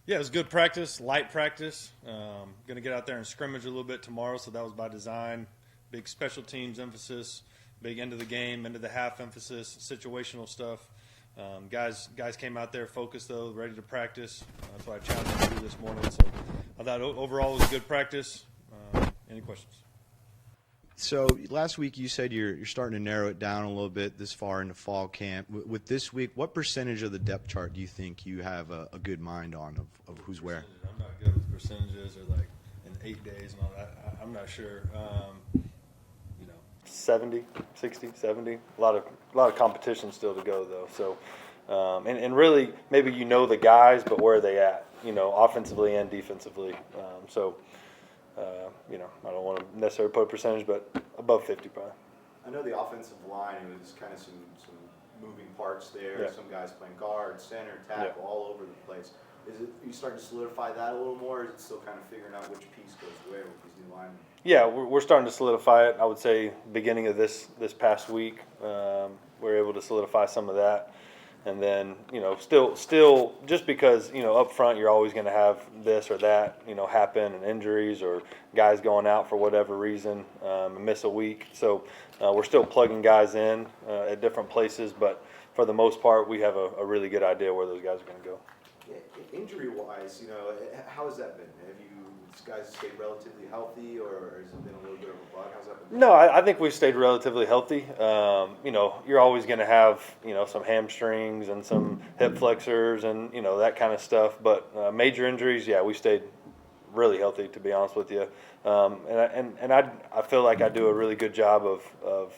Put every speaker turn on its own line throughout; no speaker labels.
Yeah, it was good practice, light practice. Going to get out there and scrimmage a little bit tomorrow, so that was by design. Big special teams emphasis, big end of the game, end of the half emphasis, situational stuff. Guys came out there focused though, ready to practice. That's what I challenged them to do this morning. So I thought overall it was a good practice. Any questions?
So last week you said you're starting to narrow it down a little bit this far into fall camp. With this week, what percentage of the depth chart do you think you have a good mind on of who's where?
I'm not good with percentages or like in 8 days and all that. I'm not sure. 70, 60, 70. A lot of competition still to go though. So, and really maybe the guys, but where are they at? Offensively and defensively. I don't want to necessarily put a percentage, but above 50 probably.
I know the offensive line, it was kind of some moving parts there.
Yeah.
Some guys playing guard, center, tackle, all over the place. Are you starting to solidify that a little more, or is it still kind of figuring out which piece goes where with these new linemen?
Yeah, we're starting to solidify it. I would say beginning of this past week, we're able to solidify some of that. And then, still just because, up front you're always going to have this or that, happen, and injuries or guys going out for whatever reason and miss a week. So we're still plugging guys in at different places, but for the most part we have a really good idea where those guys are going to go.
Yeah, injury-wise, how has that been? Have you guys stayed relatively healthy, or has it been a little bit of a bug? How's that been?
No, I think we've stayed relatively healthy. You're always going to have, some hamstrings and some hip flexors and, that kind of stuff. But major injuries, yeah, we stayed really healthy, to be honest with you. I feel like I do a really good job of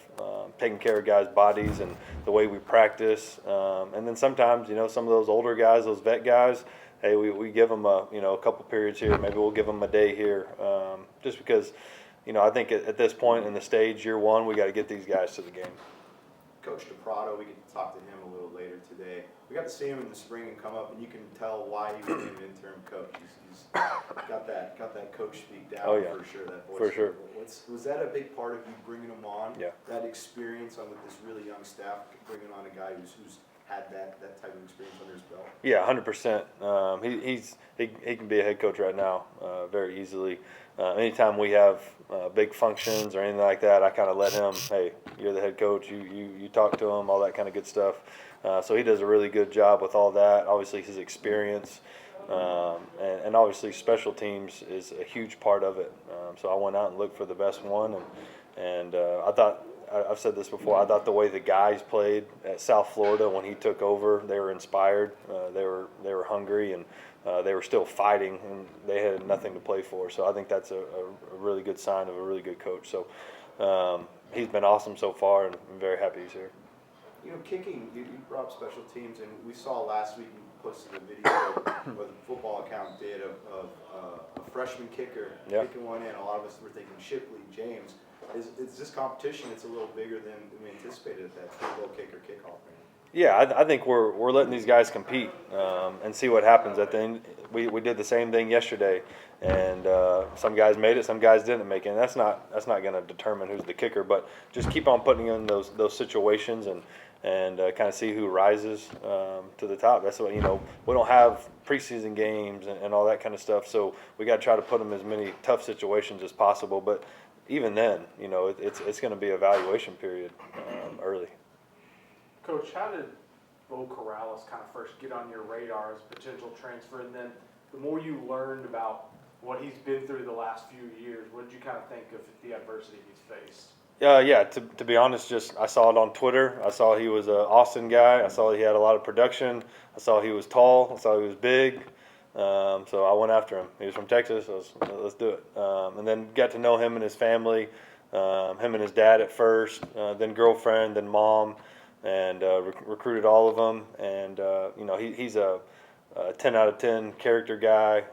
taking care of guys' bodies and the way we practice. And then sometimes, some of those older guys, those vet guys, hey, we give them a couple periods here. Maybe we'll give them a day here, just because, I think at this point in the stage, year one, we got to get these guys to the game.
Coach DePrato, we get to talk to him a little later today. We got to see him in the spring and come up, and you can tell why he was an interim coach. He's got that coach speak down.
Oh, yeah.
For sure. That voice.
For sure.
Was that a big part of you bringing him on?
Yeah.
That experience on with this really young staff, bringing on a guy who's had that type of experience under his belt?
Yeah, 100%. He can be a head coach right now very easily. Anytime we have big functions or anything like that, I kind of let him, hey, you're the head coach, you talk to him, all that kind of good stuff. So he does a really good job with all that. Obviously his experience and obviously special teams is a huge part of it. So I went out and looked for the best one, and I thought, I've said this before, I thought the way the guys played at South Florida when he took over, they were inspired, they were hungry, and they were still fighting, and they had nothing to play for. So I think that's a really good sign of a really good coach. So he's been awesome so far, and I'm very happy he's here.
Kicking, you brought up special teams, and we saw last week you posted a video, or the football account did, of a freshman kicker kicking one in. A lot of us were thinking Shipley, James. Is this competition? It's a little bigger than we anticipated at that field goal kicker kickoff.
Yeah, I think we're letting these guys compete and see what happens at the end. We did the same thing yesterday, and some guys made it, some guys didn't make it. And that's not going to determine who's the kicker, but just keep on putting in those situations and kind of see who rises to the top. That's what we don't have preseason games and all that kind of stuff, so we got to try to put them in as many tough situations as possible. But even then, it's going to be an evaluation period early.
Coach, how did Bo Corrales kind of first get on your radar as a potential transfer? And then the more you learned about what he's been through the last few years, what did you kind of think of the adversity he's faced?
Yeah. To be honest, just I saw it on Twitter. I saw he was an Austin guy. I saw he had a lot of production. I saw he was tall. I saw he was big. So I went after him. He was from Texas. So let's do it. And then got to know him and his family, him and his dad at first, then girlfriend, then mom, and recruited all of them. And he's a 10 out of 10 character guy.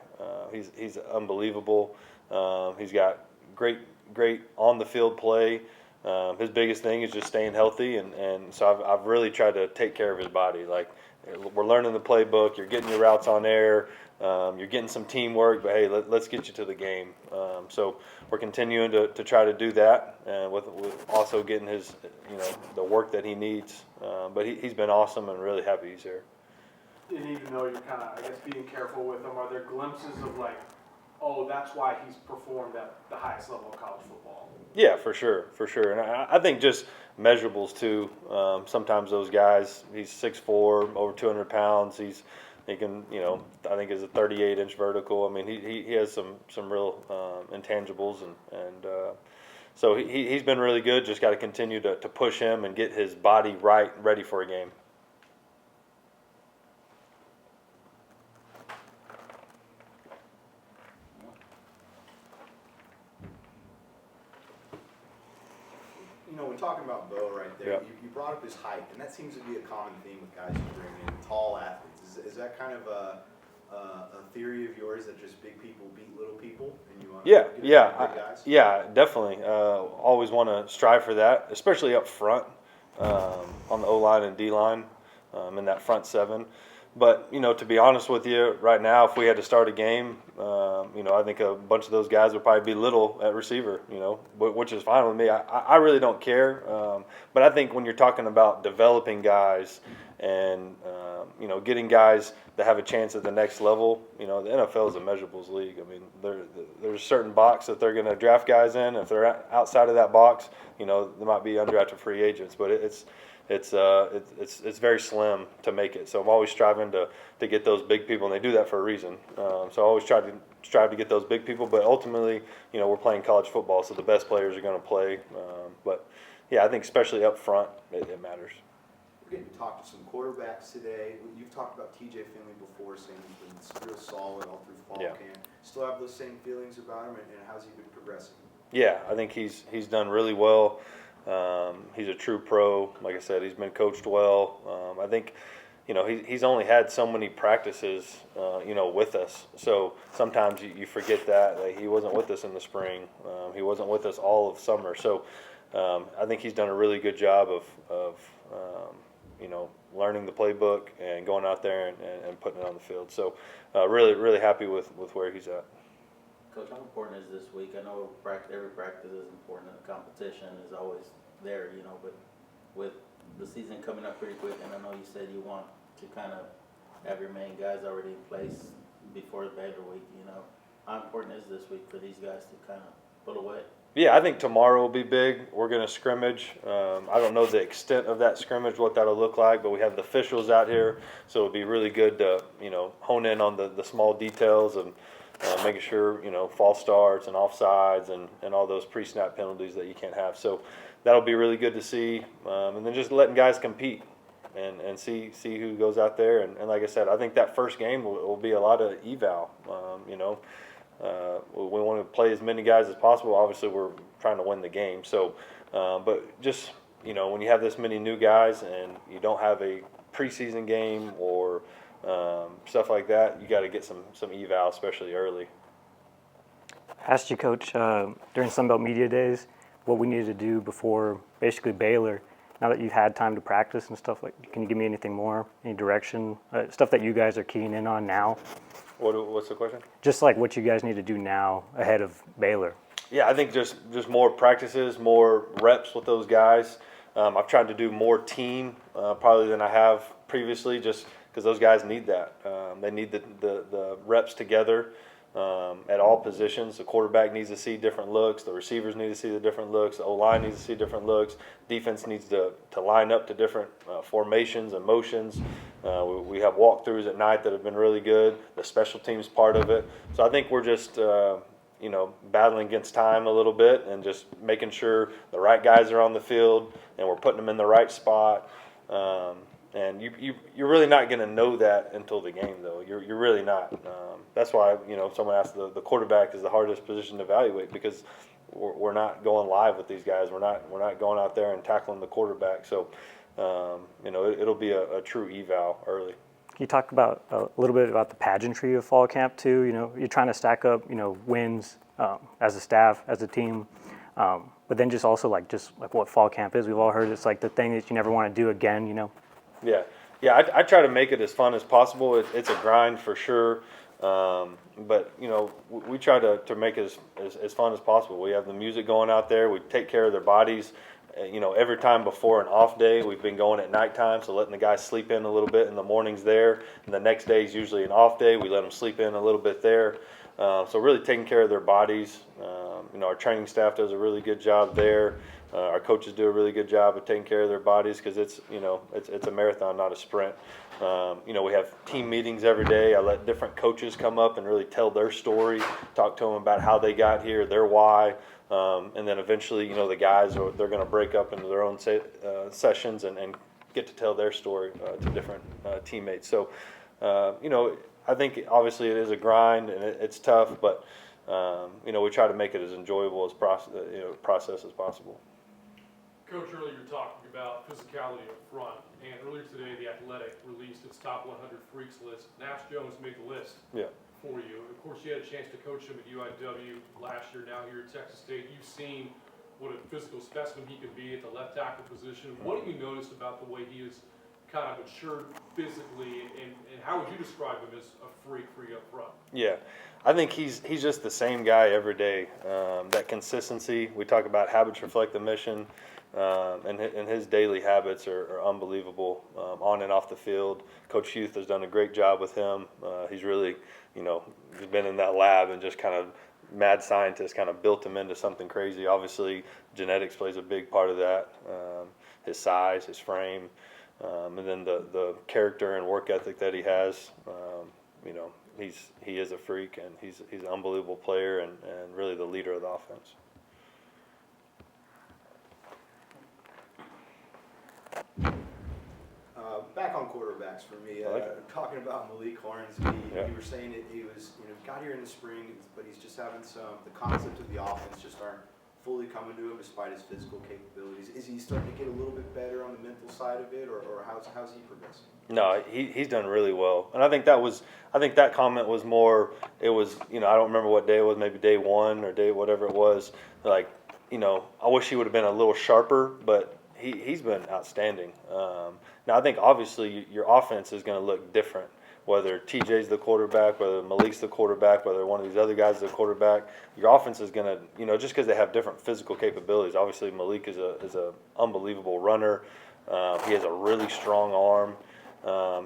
He's unbelievable. He's got great on the field play. His biggest thing is just staying healthy, and so I've really tried to take care of his body. Like, we're learning the playbook. You're getting your routes on air. You're getting some teamwork, but hey, let's get you to the game. So we're continuing to try to do that, with also getting his the work that he needs. But he's been awesome, and really happy he's here.
And even though you're kind of, I guess, being careful with him, are there glimpses of like, oh, that's why he's performed at the highest level of college football?
Yeah, for sure. And I think just measurables too. Sometimes those guys, he's 6'4", over 200 pounds. He can, I think is a 38-inch vertical. I mean, he has some real intangibles, and so he's been really good. Just got to continue to push him and get his body right, ready for a game.
We're talking about Bo right there.
Yeah.
You brought up his height, and that seems to be a common theme with guys you bring in, tall athletes. Is that kind of a theory of yours that just big people beat little people, and you want to get big guys?
Yeah, definitely. Always want to strive for that, especially up front on the O-line and D-line in that front seven. But, to be honest with you, right now, if we had to start a game, I think a bunch of those guys would probably be little at receiver, which is fine with me. I really don't care. But I think when you're talking about developing guys and, getting guys that have a chance at the next level, the NFL is a measurables league. I mean, there's a certain box that they're going to draft guys in. If they're outside of that box, they might be undrafted free agents. But it's very slim to make it. So I'm always striving to get those big people, and they do that for a reason. So I always strive to get those big people, but ultimately, we're playing college football, so the best players are going to play. But yeah, I think especially up front, it matters.
We're getting to talk to some quarterbacks today. You've talked about TJ Finley before, saying he's been real solid all through fall camp. Still have those same feelings about him, and how's he been progressing?
Yeah, I think he's done really well. He's a true pro. Like I said, he's been coached well. I think, he's only had so many practices, with us. So sometimes you forget that. Like, he wasn't with us in the spring. He wasn't with us all of summer. So I think he's done a really good job of learning the playbook and going out there and putting it on the field. So really, really happy with where he's at.
Coach, how important is this week? I know every practice is important, and the competition is always there, but with the season coming up pretty quick, and I know you said you want to kind of have your main guys already in place before the Baylor week, how important is this week for these guys to kind of pull away?
Yeah, I think tomorrow will be big. We're going to scrimmage. I don't know the extent of that scrimmage, what that'll look like, but we have the officials out here, so it'll be really good to, hone in on the small details and making sure, false starts and offsides and all those pre-snap penalties that you can't have. So that'll be really good to see. And then just letting guys compete and see who goes out there. And like I said, I think that first game will be a lot of eval. We want to play as many guys as possible. Obviously, we're trying to win the game. So, but just, when you have this many new guys and you don't have a preseason game or stuff like that, you got to get some eval, especially early.
I asked you, Coach, during Sunbelt Media Days, what we needed to do before basically Baylor. Now that you've had time to practice and stuff, can you give me anything more, any direction, stuff that you guys are keying in on now?
What's the question?
Just like what you guys need to do now ahead of Baylor.
Yeah, I think just more practices, more reps with those guys. I've tried to do more team probably than I have previously, just because those guys need that. They need the reps together at all positions. The quarterback needs to see different looks. The receivers need to see the different looks. The O-line needs to see different looks. Defense needs to line up to different formations and motions. We have walkthroughs at night that have been really good. The special teams part of it. So I think we're just battling against time a little bit and just making sure the right guys are on the field and we're putting them in the right spot. And you're really not going to know that until the game, though. You're really not. That's why, someone asked the quarterback is the hardest position to evaluate, because we're not going live with these guys. We're not going out there and tackling the quarterback. So, it'll be a true eval early.
Can you talk about a little bit about the pageantry of fall camp too? You're trying to stack up, wins as a staff, as a team. But then just also like what fall camp is. We've all heard it's like the thing that you never want to do again,
Yeah. I try to make it as fun as possible. It's a grind for sure. But, we try to make it as fun as possible. We have the music going out there. We take care of their bodies. every time before an off day, we've been going at nighttime, so letting the guys sleep in a little bit in the mornings there. And the next day is usually an off day. We let them sleep in a little bit there. So really taking care of their bodies. Our training staff does a really good job there. Our coaches do a really good job of taking care of their bodies because it's a marathon, not a sprint. We have team meetings every day. I let different coaches come up and really tell their story, talk to them about how they got here, their why. And then eventually, the guys they're going to break up into their own sessions and get to tell their story to different teammates. So, I think obviously it is a grind and it's tough, but we try to make it as enjoyable as process as possible.
Coach, earlier you were talking about physicality up front, and earlier today the Athletic released its top 100 freaks list. Nash Jones made the list. Yeah. For you. Of course, you had a chance to coach him at UIW last year. Now here at Texas State, you've seen what a physical specimen he can be at the left tackle position. What have you noticed about the way he has kind of matured physically, and how would you describe him as a freak for you up front?
Yeah, I think he's just the same guy every day. That consistency. We talk about habits reflect the mission, and his daily habits are unbelievable on and off the field. Coach Youth has done a great job with him. He's really, he's been in that lab and just kind of mad scientist kind of built him into something crazy. Obviously, genetics plays a big part of that. His size, his frame, and then the character and work ethic that he has. He is a freak, and he's an unbelievable player and really the leader of the offense.
Back on quarterbacks for me, talking about Malik Horns, you were saying he was, got here in the spring, but he's just having the concept of the offense just aren't fully coming to him despite his physical capabilities. Is he starting to get a little bit better on the mental side of it, or how's he progressing?
No, he's done really well, and I think that comment was more. It was I don't remember what day it was, maybe day one or day whatever it was. Like I wish he would have been a little sharper, but he's been outstanding. Now I think obviously your offense is going to look different, whether TJ's the quarterback, whether Malik's the quarterback, whether one of these other guys is the quarterback. Your offense is going to just because they have different physical capabilities. Obviously Malik is a unbelievable runner. He has a really strong arm.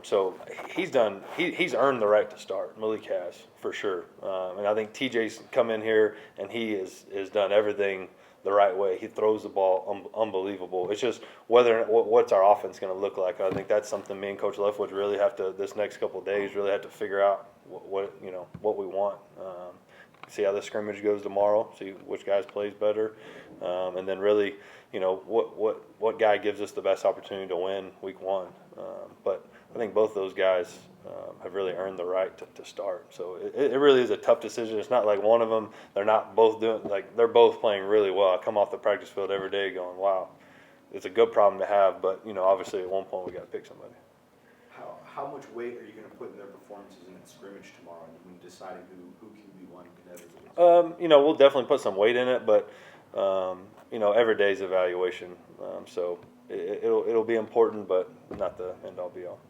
So he's earned the right to start. Malik has, for sure. And I think TJ's come in here and he has done everything the right way. He throws the ball unbelievable. It's just what's our offense going to look like. I think that's something me and Coach Leftwich really have to, this next couple of days, really have to figure out what we want. See how the scrimmage goes tomorrow. See which guys plays better, and then really, what guy gives us the best opportunity to win week one. But I think both those guys have really earned the right to start. So it really is a tough decision. It's not like one of them. They're not both they're both playing really well. I come off the practice field every day going, wow, it's a good problem to have. But obviously at one point we got to pick somebody.
How much weight are you going to put in their performances in that scrimmage tomorrow when deciding who can be one inevitably?
We'll definitely put some weight in it, but every day's evaluation. So it'll be important, but not the end all be all.